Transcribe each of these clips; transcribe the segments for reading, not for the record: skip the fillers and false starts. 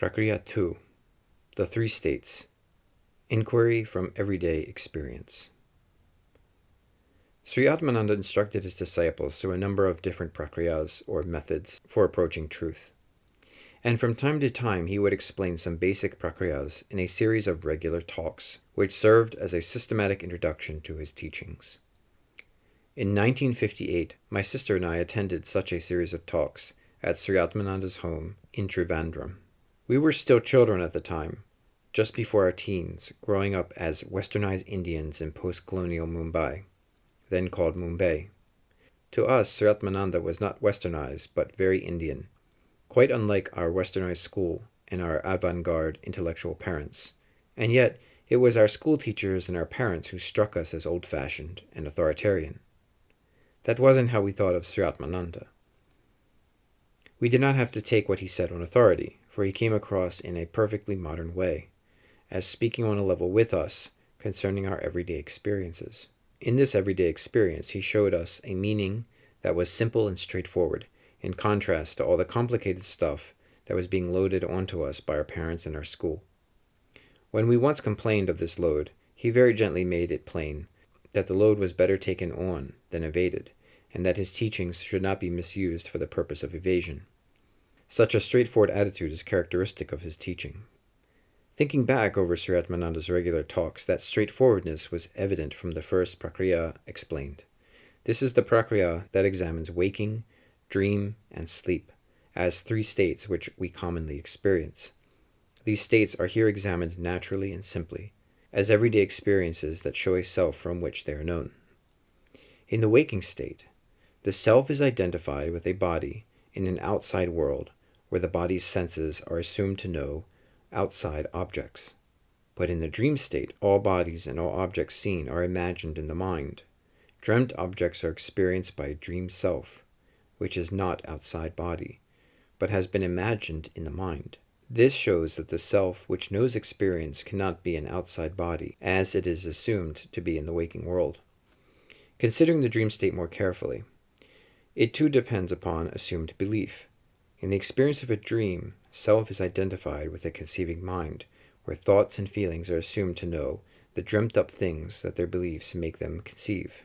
Prakriya 2. The Three States. Inquiry from Everyday Experience. Sri Atmananda instructed his disciples through a number of different prakriyas, or methods, for approaching truth. And from time to time he would explain some basic prakriyas in a series of regular talks, which served as a systematic introduction to his teachings. In 1958, my sister and I attended such a series of talks at Sri Atmananda's home in Trivandrum. We were still children at the time, just before our teens, growing up as westernized Indians in post-colonial Mumbai, then called Mumbai. To us, Sri Atmananda was not westernized, but very Indian, quite unlike our westernized school and our avant-garde intellectual parents. And yet, it was our school teachers and our parents who struck us as old-fashioned and authoritarian. That wasn't how we thought of Sri Atmananda. We did not have to take what he said on authority, for he came across in a perfectly modern way, as speaking on a level with us concerning our everyday experiences. In this everyday experience, he showed us a meaning that was simple and straightforward, in contrast to all the complicated stuff that was being loaded onto us by our parents and our school. When we once complained of this load, he very gently made it plain that the load was better taken on than evaded, and that his teachings should not be misused for the purpose of evasion. Such a straightforward attitude is characteristic of his teaching. Thinking back over Sri Atmananda's regular talks, that straightforwardness was evident from the first Prakriya explained. This is the Prakriya that examines waking, dream, and sleep as three states which we commonly experience. These states are here examined naturally and simply, as everyday experiences that show a self from which they are known. In the waking state, the self is identified with a body in an outside world where the body's senses are assumed to know outside objects. But in the dream state, all bodies and all objects seen are imagined in the mind. Dreamt objects are experienced by a dream self, which is not outside body, but has been imagined in the mind. This shows that the self which knows experience cannot be an outside body, as it is assumed to be in the waking world. Considering the dream state more carefully, it too depends upon assumed belief. In the experience of a dream, self is identified with a conceiving mind, where thoughts and feelings are assumed to know the dreamt-up things that their beliefs make them conceive.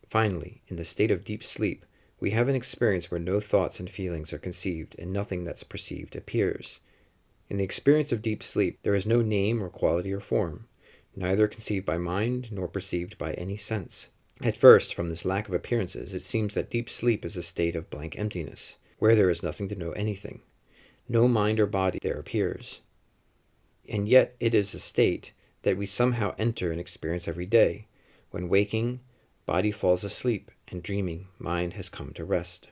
Finally, in the state of deep sleep, we have an experience where no thoughts and feelings are conceived and nothing that's perceived appears. In the experience of deep sleep, there is no name or quality or form, neither conceived by mind nor perceived by any sense. At first, from this lack of appearances, it seems that deep sleep is a state of blank emptiness, where there is nothing to know anything. No mind or body there appears. And yet it is a state that we somehow enter and experience every day. When waking, body falls asleep, and dreaming, mind has come to rest.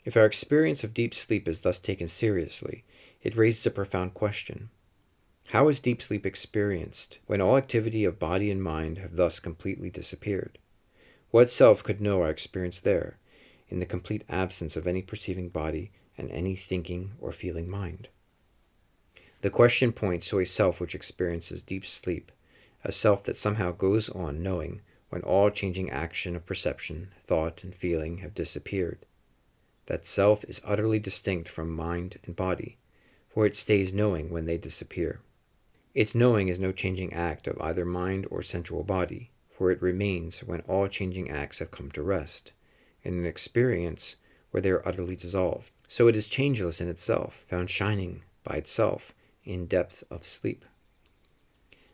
If our experience of deep sleep is thus taken seriously, it raises a profound question. How is deep sleep experienced when all activity of body and mind have thus completely disappeared? What self could know our experience there, in the complete absence of any perceiving body and any thinking or feeling mind? The question points to a self which experiences deep sleep, a self that somehow goes on knowing when all changing action of perception, thought, and feeling have disappeared. That self is utterly distinct from mind and body, for it stays knowing when they disappear. Its knowing is no changing act of either mind or sensual body, for it remains when all changing acts have come to rest, in an experience where they are utterly dissolved. So it is changeless in itself, found shining by itself in depth of sleep.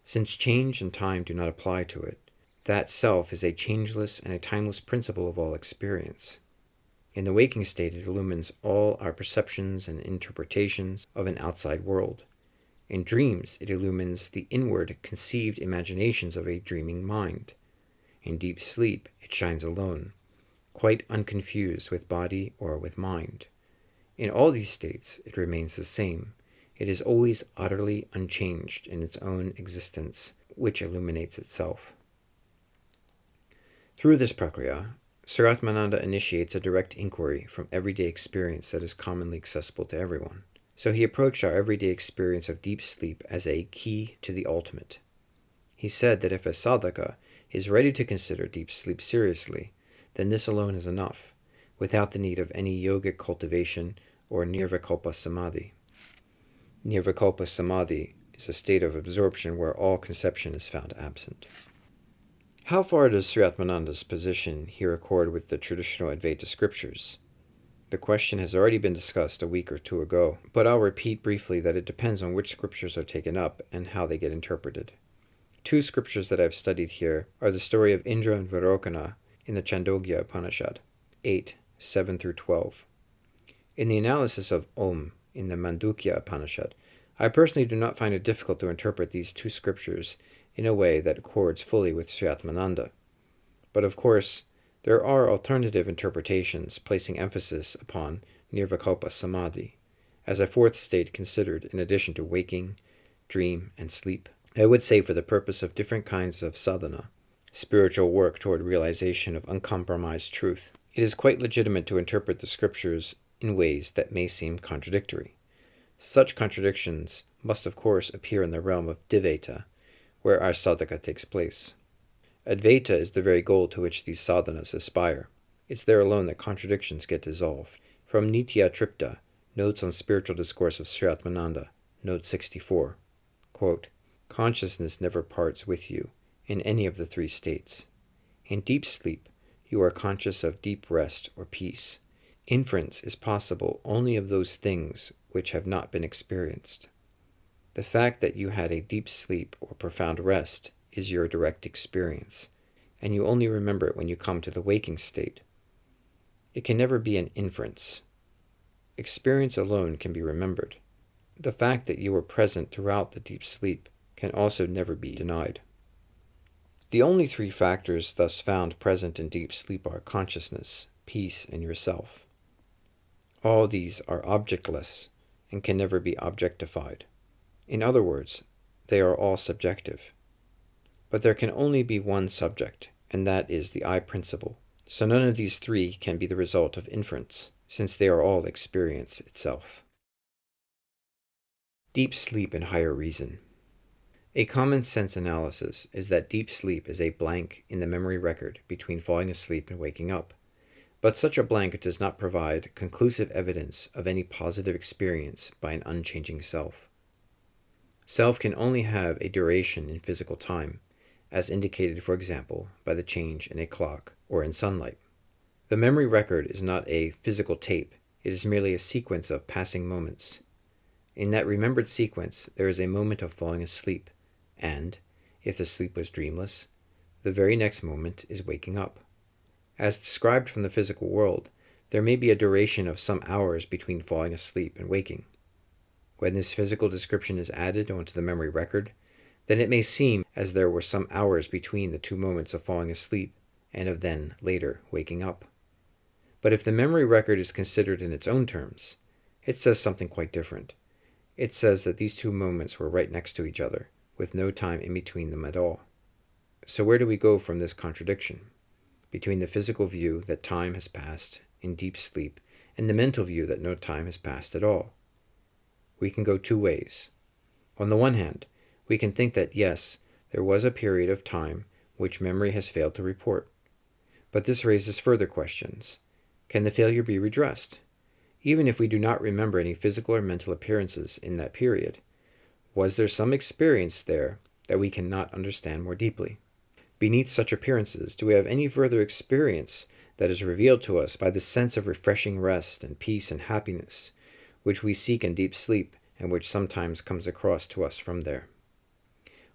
Since change and time do not apply to it, that self is a changeless and a timeless principle of all experience. In the waking state, it illumines all our perceptions and interpretations of an outside world. In dreams, it illumines the inward, conceived imaginations of a dreaming mind. In deep sleep, it shines alone, quite unconfused with body or with mind. In all these states, it remains the same. It is always utterly unchanged in its own existence, which illuminates itself. Through this Prakriya, Sri Atmananda initiates a direct inquiry from everyday experience that is commonly accessible to everyone. So he approached our everyday experience of deep sleep as a key to the ultimate. He said that if a sadhaka is ready to consider deep sleep seriously, then this alone is enough, without the need of any yogic cultivation or nirvikalpa samadhi. Nirvikalpa Samadhi is a state of absorption where all conception is found absent. How far does Sri Atmananda's position here accord with the traditional Advaita scriptures? The question has already been discussed a week or two ago, but I'll repeat briefly that it depends on which scriptures are taken up and how they get interpreted. Two scriptures that I've studied here are the story of Indra and Virokana in the Chandogya Upanishad, 8, 7-12. In the analysis of Om in the Mandukya Upanishad, I personally do not find it difficult to interpret these two scriptures in a way that accords fully with Sri Atmananda. But of course, there are alternative interpretations placing emphasis upon Nirvikalpa Samadhi as a fourth state considered in addition to waking, dream, and sleep. I would say for the purpose of different kinds of sadhana, spiritual work toward realization of uncompromised truth, it is quite legitimate to interpret the scriptures in ways that may seem contradictory. Such contradictions must of course appear in the realm of Dvaita, where our sadhaka takes place. Advaita is the very goal to which these sadhanas aspire. It's there alone that contradictions get dissolved. From Nitya Tripta, Notes on Spiritual Discourse of Sri Atmananda, Note 64, quote, "Consciousness never parts with you in any of the three states. In deep sleep, you are conscious of deep rest or peace. Inference is possible only of those things which have not been experienced. The fact that you had a deep sleep or profound rest is your direct experience, and you only remember it when you come to the waking state. It can never be an inference. Experience alone can be remembered. The fact that you were present throughout the deep sleep can also never be denied. The only three factors thus found present in deep sleep are consciousness, peace, and yourself. All these are objectless and can never be objectified. In other words, they are all subjective. But there can only be one subject, and that is the I principle. So none of these three can be the result of inference, since they are all experience itself." Deep sleep and higher reason. A common sense analysis is that deep sleep is a blank in the memory record between falling asleep and waking up. But such a blank does not provide conclusive evidence of any positive experience by an unchanging self. Self can only have a duration in physical time, as indicated, for example, by the change in a clock or in sunlight. The memory record is not a physical tape, it is merely a sequence of passing moments. In that remembered sequence, there is a moment of falling asleep, and, if the sleep was dreamless, the very next moment is waking up. As described from the physical world, there may be a duration of some hours between falling asleep and waking. When this physical description is added onto the memory record, then it may seem as there were some hours between the two moments of falling asleep and of then, later, waking up. But if the memory record is considered in its own terms, it says something quite different. It says that these two moments were right next to each other, with no time in between them at all. So where do we go from this contradiction between the physical view that time has passed in deep sleep and the mental view that no time has passed at all? We can go two ways. On the one hand, we can think that yes, there was a period of time which memory has failed to report. But this raises further questions. Can the failure be redressed? Even if we do not remember any physical or mental appearances in that period, was there some experience there that we cannot understand more deeply? Beneath such appearances, do we have any further experience that is revealed to us by the sense of refreshing rest and peace and happiness, which we seek in deep sleep and which sometimes comes across to us from there?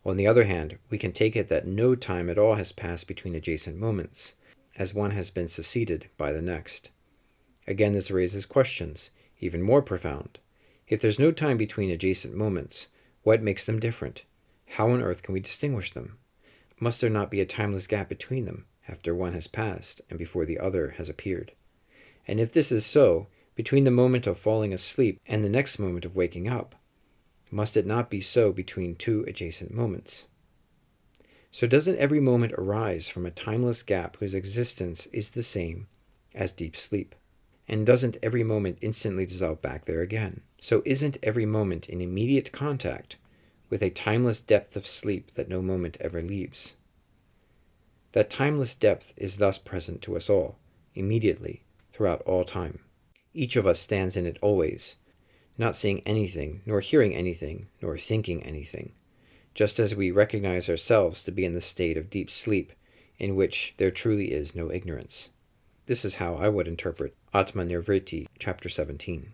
On the other hand, we can take it that no time at all has passed between adjacent moments, as one has been succeeded by the next. Again, this raises questions, even more profound. If there's no time between adjacent moments, what makes them different? How on earth can we distinguish them? Must there not be a timeless gap between them, after one has passed and before the other has appeared? And if this is so, between the moment of falling asleep and the next moment of waking up, must it not be so between two adjacent moments? So doesn't every moment arise from a timeless gap whose existence is the same as deep sleep? And doesn't every moment instantly dissolve back there again? So isn't every moment in immediate contact with a timeless depth of sleep that no moment ever leaves? That timeless depth is thus present to us all, immediately, throughout all time. Each of us stands in it always, not seeing anything, nor hearing anything, nor thinking anything, just as we recognize ourselves to be in the state of deep sleep, in which there truly is no ignorance. This is how I would interpret VIDYA-VRITTI, chapter 17.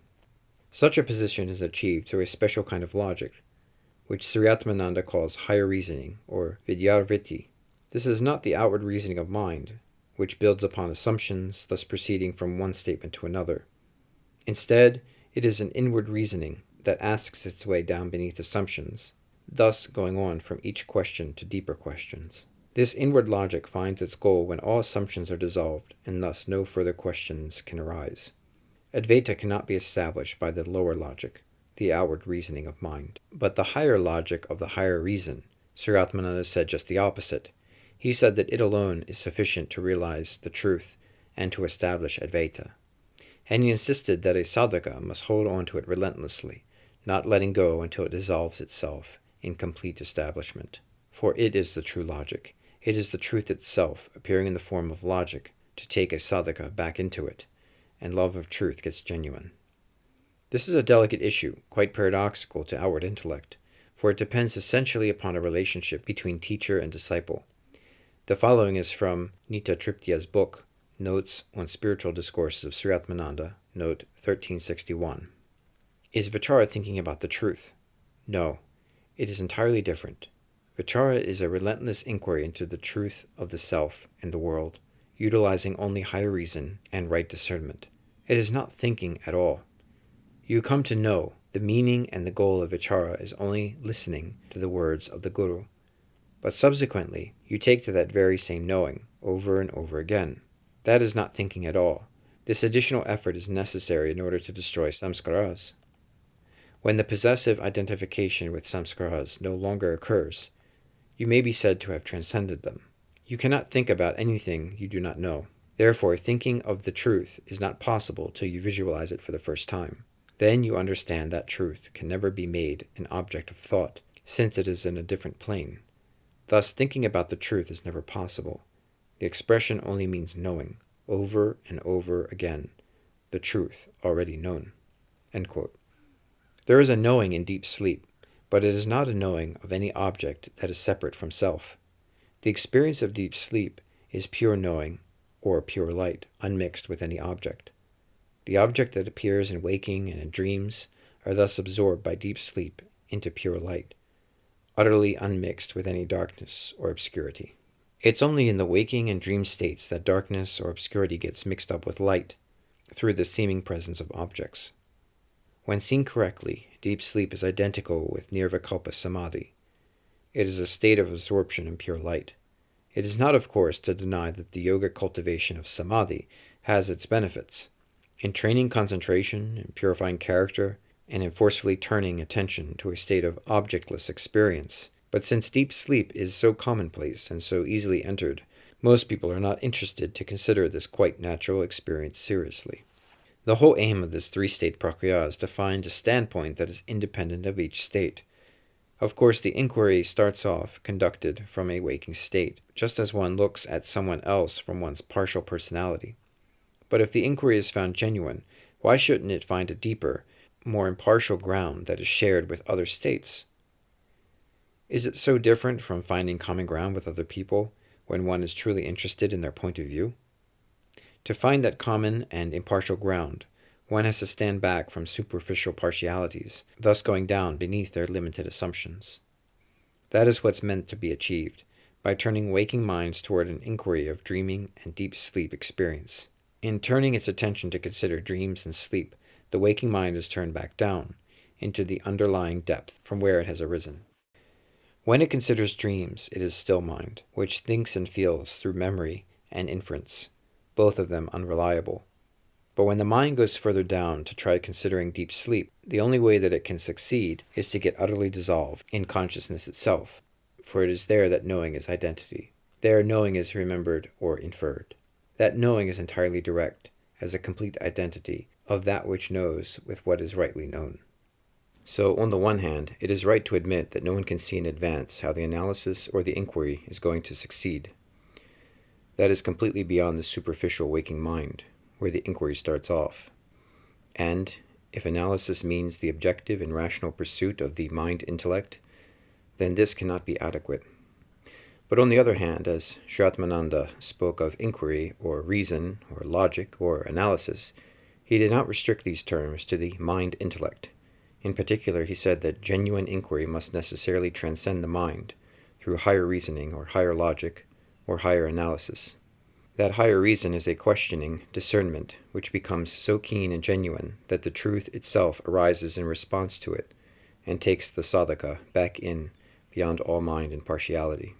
Such a position is achieved through a special kind of logic, which Sri Atmananda calls higher reasoning, or VIDYA-VRITTI. This is not the outward reasoning of mind, which builds upon assumptions, thus proceeding from one statement to another. Instead, it is an inward reasoning that asks its way down beneath assumptions, thus going on from each question to deeper questions. This inward logic finds its goal when all assumptions are dissolved, and thus no further questions can arise. Advaita cannot be established by the lower logic, the outward reasoning of mind. But the higher logic of the higher reason, Sri Atmananda said just the opposite. He said that it alone is sufficient to realize the truth and to establish Advaita. And he insisted that a sadhaka must hold on to it relentlessly, not letting go until it dissolves itself in complete establishment. For it is the true logic. It is the truth itself, appearing in the form of logic, to take a sadhaka back into it, and love of truth gets genuine. This is a delicate issue, quite paradoxical to outward intellect, for it depends essentially upon a relationship between teacher and disciple. The following is from Nita Triptiya's book, Notes on Spiritual Discourses of Sri Atmananda, note 1361. Is vichara thinking about the truth? No, it is entirely different. Vichara is a relentless inquiry into the truth of the self and the world, utilizing only higher reason and right discernment. It is not thinking at all. You come to know the meaning, and the goal of vichara is only listening to the words of the Guru. But subsequently, you take to that very same knowing over and over again. That is not thinking at all. This additional effort is necessary in order to destroy samskaras. When the possessive identification with samskaras no longer occurs, you may be said to have transcended them. You cannot think about anything you do not know. Therefore, thinking of the truth is not possible till you visualize it for the first time. Then you understand that truth can never be made an object of thought, since it is in a different plane. Thus, thinking about the truth is never possible. The expression only means knowing, over and over again, the truth already known. End quote. There is a knowing in deep sleep, but it is not a knowing of any object that is separate from self. The experience of deep sleep is pure knowing, or pure light, unmixed with any object. The object that appears in waking and in dreams are thus absorbed by deep sleep into pure light, utterly unmixed with any darkness or obscurity. It's only in the waking and dream states that darkness or obscurity gets mixed up with light through the seeming presence of objects. When seen correctly, deep sleep is identical with nirvikalpa samadhi. It is a state of absorption in pure light. It is not, of course, to deny that the yogic cultivation of samadhi has its benefits. In training concentration, in purifying character, and in forcefully turning attention to a state of objectless experience. But since deep sleep is so commonplace and so easily entered, most people are not interested to consider this quite natural experience seriously. The whole aim of this three-state prakriya is to find a standpoint that is independent of each state. Of course, the inquiry starts off conducted from a waking state, just as one looks at someone else from one's partial personality. But if the inquiry is found genuine, why shouldn't it find a deeper, more impartial ground that is shared with other states? Is it so different from finding common ground with other people when one is truly interested in their point of view? To find that common and impartial ground, one has to stand back from superficial partialities, thus going down beneath their limited assumptions. That is what's meant to be achieved by turning waking minds toward an inquiry of dreaming and deep sleep experience. In turning its attention to consider dreams and sleep, the waking mind is turned back down into the underlying depth from where it has arisen. When it considers dreams, it is still mind, which thinks and feels through memory and inference, both of them unreliable. But when the mind goes further down to try considering deep sleep, the only way that it can succeed is to get utterly dissolved in consciousness itself, for it is there that knowing is identity. There knowing is remembered or inferred. That knowing is entirely direct, as a complete identity of that which knows with what is rightly known. So, on the one hand, it is right to admit that no one can see in advance how the analysis or the inquiry is going to succeed. That is completely beyond the superficial waking mind, where the inquiry starts off. And if analysis means the objective and rational pursuit of the mind-intellect, then this cannot be adequate. But on the other hand, as Sri Atmananda spoke of inquiry, or reason, or logic, or analysis, he did not restrict these terms to the mind-intellect. In particular, he said that genuine inquiry must necessarily transcend the mind through higher reasoning, or higher logic, or higher analysis. That higher reason is a questioning, discernment, which becomes so keen and genuine that the truth itself arises in response to it, and takes the sadhaka back in beyond all mind and partiality.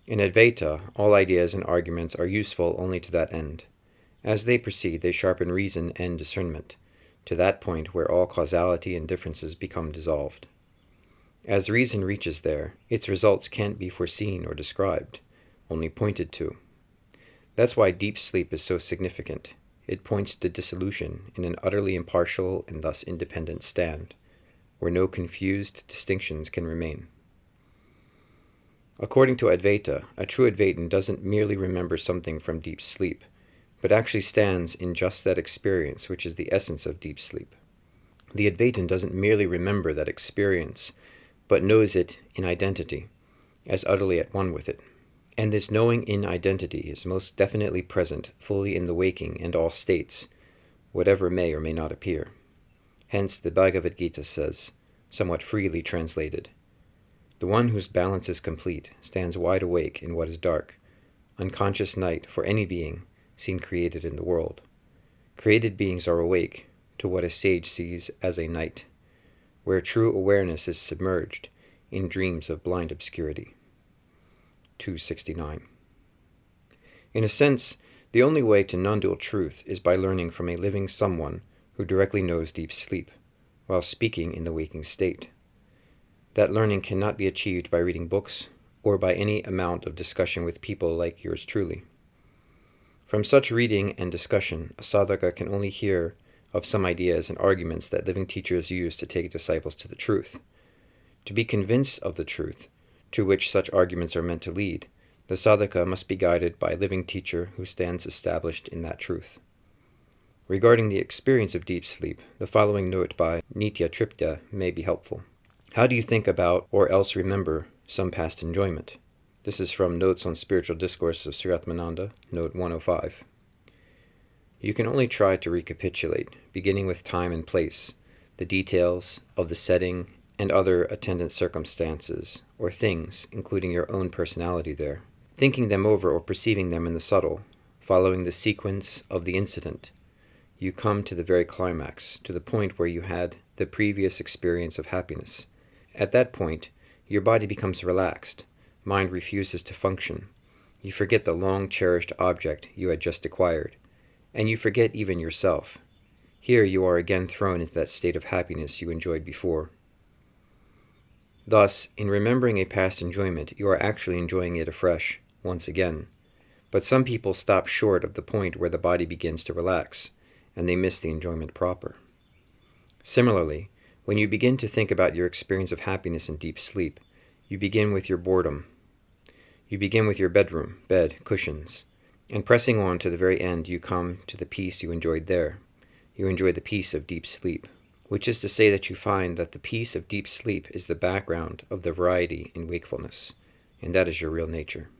In Advaita, all ideas and arguments are useful only to that end. As they proceed, they sharpen reason and discernment, to that point where all causality and differences become dissolved. As reason reaches there, its results can't be foreseen or described, only pointed to. That's why deep sleep is so significant. It points to dissolution in an utterly impartial and thus independent stand, where no confused distinctions can remain. According to Advaita, a true Advaitin doesn't merely remember something from deep sleep, but actually stands in just that experience, which is the essence of deep sleep. The Advaitin doesn't merely remember that experience, but knows it in identity, as utterly at one with it. And this knowing in identity is most definitely present fully in the waking and all states, whatever may or may not appear. Hence the Bhagavad Gita says, somewhat freely translated, "The one whose balance is complete stands wide awake in what is dark, unconscious night for any being seen created in the world. Created beings are awake to what a sage sees as a night, where true awareness is submerged in dreams of blind obscurity." 269. In a sense, the only way to non-dual truth is by learning from a living someone who directly knows deep sleep, while speaking in the waking state. That learning cannot be achieved by reading books or by any amount of discussion with people like yours truly. From such reading and discussion, a sadhaka can only hear of some ideas and arguments that living teachers use to take disciples to the truth. To be convinced of the truth, to which such arguments are meant to lead, the sadhaka must be guided by a living teacher who stands established in that truth. Regarding the experience of deep sleep, the following note by Nitya Triptya may be helpful. How do you think about or else remember some past enjoyment? This is from Notes on Spiritual Discourse of Sri Atmananda, note 105. You can only try to recapitulate, beginning with time and place, the details of the setting and other attendant circumstances, or things, including your own personality there. Thinking them over or perceiving them in the subtle, following the sequence of the incident, you come to the very climax, to the point where you had the previous experience of happiness. At that point, your body becomes relaxed, mind refuses to function, you forget the long-cherished object you had just acquired, and you forget even yourself. Here you are again thrown into that state of happiness you enjoyed before. Thus, in remembering a past enjoyment, you are actually enjoying it afresh, once again. But some people stop short of the point where the body begins to relax, and they miss the enjoyment proper. Similarly, when you begin to think about your experience of happiness in deep sleep, you begin with your boredom. You begin with your bedroom, bed, cushions, and pressing on to the very end, you come to the peace you enjoyed there. You enjoy the peace of deep sleep, which is to say that you find that the peace of deep sleep is the background of the variety in wakefulness, and that is your real nature.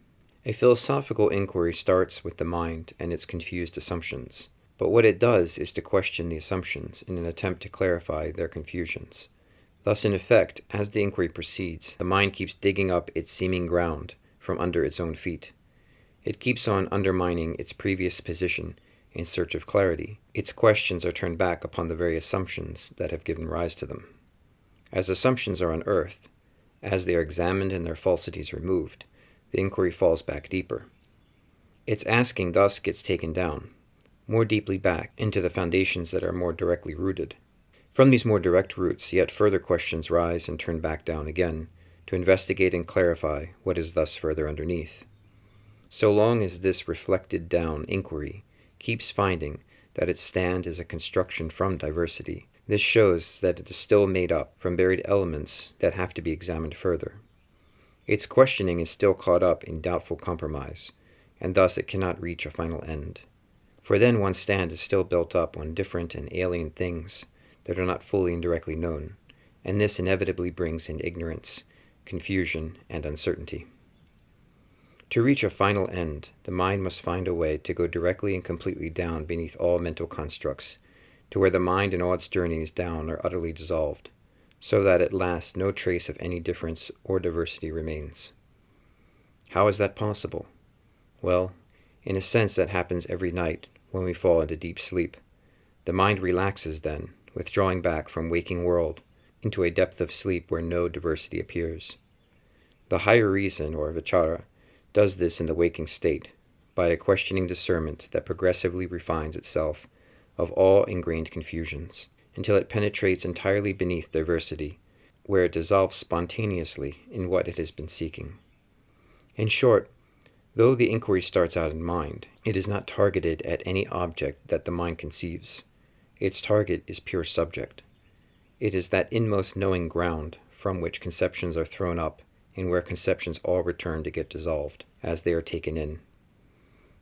A philosophical inquiry starts with the mind and its confused assumptions, but what it does is to question the assumptions in an attempt to clarify their confusions. Thus, in effect, as the inquiry proceeds, the mind keeps digging up its seeming ground from under its own feet. It keeps on undermining its previous position in search of clarity. Its questions are turned back upon the very assumptions that have given rise to them. As assumptions are unearthed, as they are examined and their falsities removed, the inquiry falls back deeper. Its asking thus gets taken down, more deeply back into the foundations that are more directly rooted. From these more direct roots, yet further questions rise and turn back down again, to investigate and clarify what is thus further underneath. So long as this reflected down inquiry keeps finding that its stand is a construction from diversity, this shows that it is still made up from buried elements that have to be examined further. Its questioning is still caught up in doubtful compromise, and thus it cannot reach a final end. For then one's stand is still built up on different and alien things that are not fully and directly known, and this inevitably brings in ignorance, confusion, and uncertainty. To reach a final end, the mind must find a way to go directly and completely down beneath all mental constructs, to where the mind and all its journeys down are utterly dissolved, so that at last no trace of any difference or diversity remains. How is that possible? Well, in a sense that happens every night when we fall into deep sleep. The mind relaxes then, withdrawing back from waking world into a depth of sleep where no diversity appears. The higher reason, or vichara, does this in the waking state, by a questioning discernment that progressively refines itself of all ingrained confusions, until it penetrates entirely beneath diversity, where it dissolves spontaneously in what it has been seeking. In short, though the inquiry starts out in mind, it is not targeted at any object that the mind conceives. Its target is pure subject. It is that inmost knowing ground from which conceptions are thrown up and where conceptions all return to get dissolved, as they are taken in.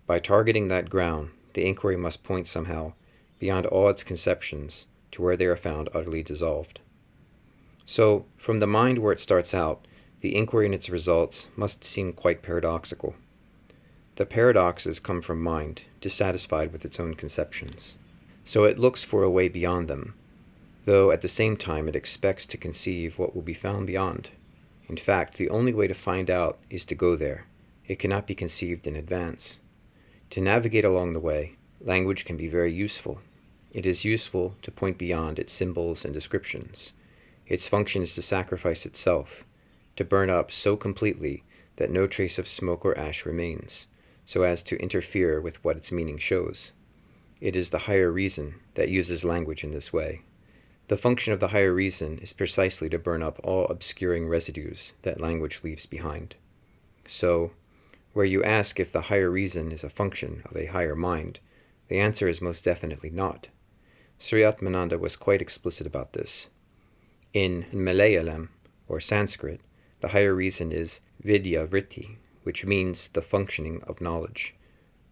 By targeting that ground, the inquiry must point somehow beyond all its conceptions to where they are found utterly dissolved. So, from the mind where it starts out, the inquiry and its results must seem quite paradoxical. The paradoxes come from mind, dissatisfied with its own conceptions. So it looks for a way beyond them, though at the same time it expects to conceive what will be found beyond. In fact, the only way to find out is to go there. It cannot be conceived in advance. To navigate along the way, language can be very useful. It is useful to point beyond its symbols and descriptions. Its function is to sacrifice itself, to burn up so completely that no trace of smoke or ash remains, so as to interfere with what its meaning shows. It is the higher reason that uses language in this way. The function of the higher reason is precisely to burn up all obscuring residues that language leaves behind. So, where you ask if the higher reason is a function of a higher mind, the answer is most definitely not. Sri Atmananda was quite explicit about this. In Malayalam, or Sanskrit, the higher reason is VIDYA-VRITTI, which means the functioning of knowledge.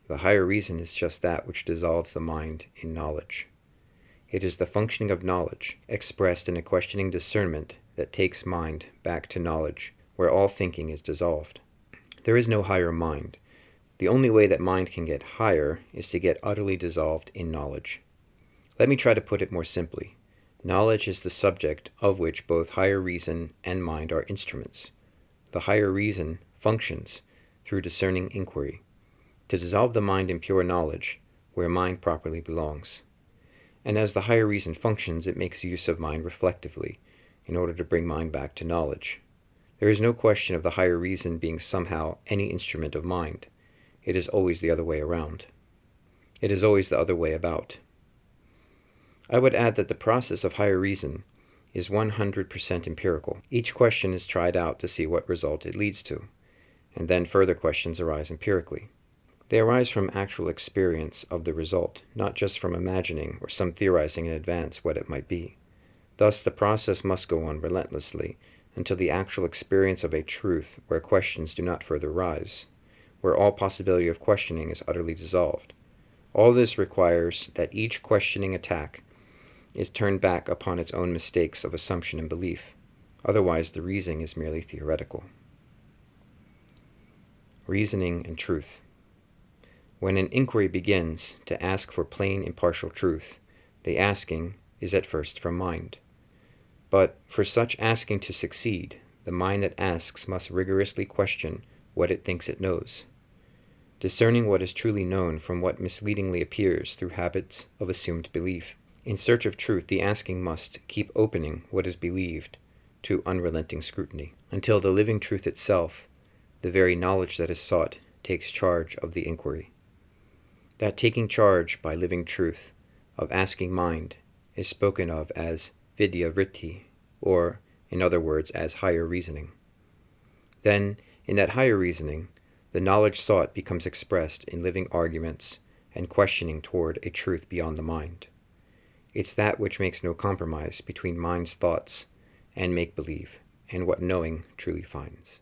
The higher reason is just that which dissolves the mind in knowledge. It is the functioning of knowledge, expressed in a questioning discernment, that takes mind back to knowledge, where all thinking is dissolved. There is no higher mind. The only way that mind can get higher is to get utterly dissolved in knowledge. Let me try to put it more simply. Knowledge is the subject of which both higher reason and mind are instruments. The higher reason functions through discerning inquiry, to dissolve the mind in pure knowledge, where mind properly belongs. And as the higher reason functions, it makes use of mind reflectively, in order to bring mind back to knowledge. There is no question of the higher reason being somehow any instrument of mind. It is always the other way around. It is always the other way about. I would add that the process of higher reason is 100% empirical. Each question is tried out to see what result it leads to, and then further questions arise empirically. They arise from actual experience of the result, not just from imagining or some theorizing in advance what it might be. Thus, the process must go on relentlessly until the actual experience of a truth where questions do not further rise, where all possibility of questioning is utterly dissolved. All this requires that each questioning attack is turned back upon its own mistakes of assumption and belief. Otherwise, the reasoning is merely theoretical. Reasoning and truth. When an inquiry begins to ask for plain impartial truth, the asking is at first from mind. But for such asking to succeed, the mind that asks must rigorously question what it thinks it knows, discerning what is truly known from what misleadingly appears through habits of assumed belief. In search of truth, the asking must keep opening what is believed to unrelenting scrutiny, until the living truth itself, the very knowledge that is sought, takes charge of the inquiry. That taking charge by living truth, of asking mind, is spoken of as VIDYA-VRITTI, or, in other words, as higher reasoning. Then, in that higher reasoning, the knowledge sought becomes expressed in living arguments and questioning toward a truth beyond the mind. It's that which makes no compromise between mind's thoughts and make-believe, and what knowing truly finds.